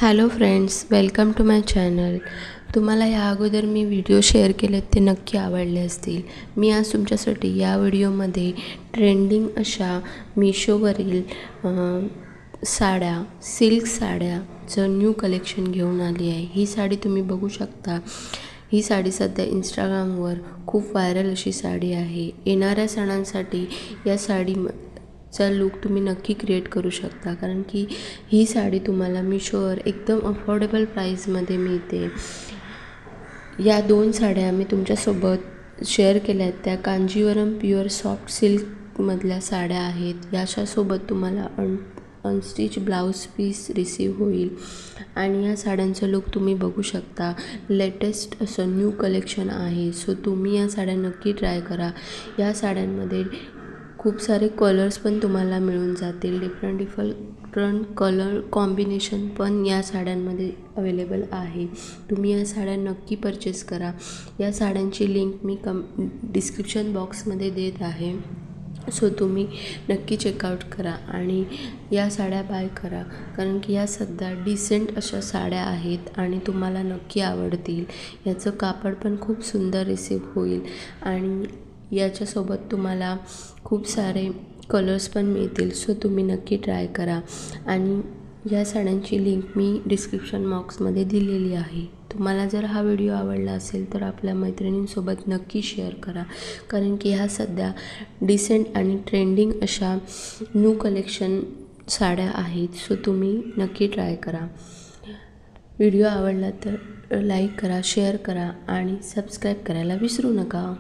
Hello friends, welcome to my channel. तुम्हाला या अगोदर मी व्हिडिओ शेअर केलेत ते नक्की आवडले असतील. मी आज तुमच्यासाठी या व्हिडिओमध्ये ट्रेंडिंग अशा मिशोवरील साड्या, सिल्क साड्याचं न्यू कलेक्शन घेऊन आली आहे. ही साडी तुम्ही बघू शकता. ही साडी सध्या इंस्टाग्रामवर खूप व्हायरल अशी साडी आहे. येणाऱ्या सणांसाठी या चा लूक तुम्ही नक्की क्रिएट करू शकता, कारण की ही साडी तुम्हाला मिशोवर एकदम अफोर्डेबल प्राईसमध्ये मिळते. या दोन साड्या मी तुमच्यासोबत शेअर केल्या आहेत. त्या कांजीवरम प्युअर सॉफ्ट सिल्कमधल्या साड्या आहेत. याच्यासोबत तुम्हाला अनस्टिच ब्लाऊज पीस रिसीव होईल आणि या साड्यांचं लुक तुम्ही बघू शकता. लेटेस्ट असं न्यू कलेक्शन आहे. सो तुम्ही या साड्या नक्की ट्राय करा. या साड्यांमध्ये खूप सारे कलर्स पण तुम्हाला मिळून जातील. डिफरंट कलर कॉम्बिनेशन पण या साड्यांमध्ये अवेलेबल आहे. तुम्ही या साड्या नक्की परचेस करा. या साड्यांची लिंक मी डिस्क्रिप्शन बॉक्समध्ये देत आहे. सो तुम्ही नक्की चेकआउट करा आणि या साड्या बाय करा, कारण की या सध्या डिसेंट अशा साड्या आहेत आणि तुम्हाला नक्की आवडतील. याचं कापड पण खूप सुंदर रिसीव होईल आणि याच्यासोबत तुम्हाला खूप सारे कलर्स पण मिळतील. सो तुम्ही नक्की ट्राय करा आणि या साड्यांची लिंक मी डिस्क्रिप्शन बॉक्समध्ये दिलेली आहे. तुम्हाला जर हा व्हिडिओ आवडला असेल तर आपल्या मैत्रिणींसोबत नक्की शेअर करा, कारण की ह्या सध्या डिसेंट आणि ट्रेंडिंग अशा न्यू कलेक्शन साड्या आहेत. सो तुम्ही नक्की ट्राय करा. व्हिडिओ आवडला तर लाईक करा, शेअर करा आणि सबस्क्राईब करायला विसरू नका.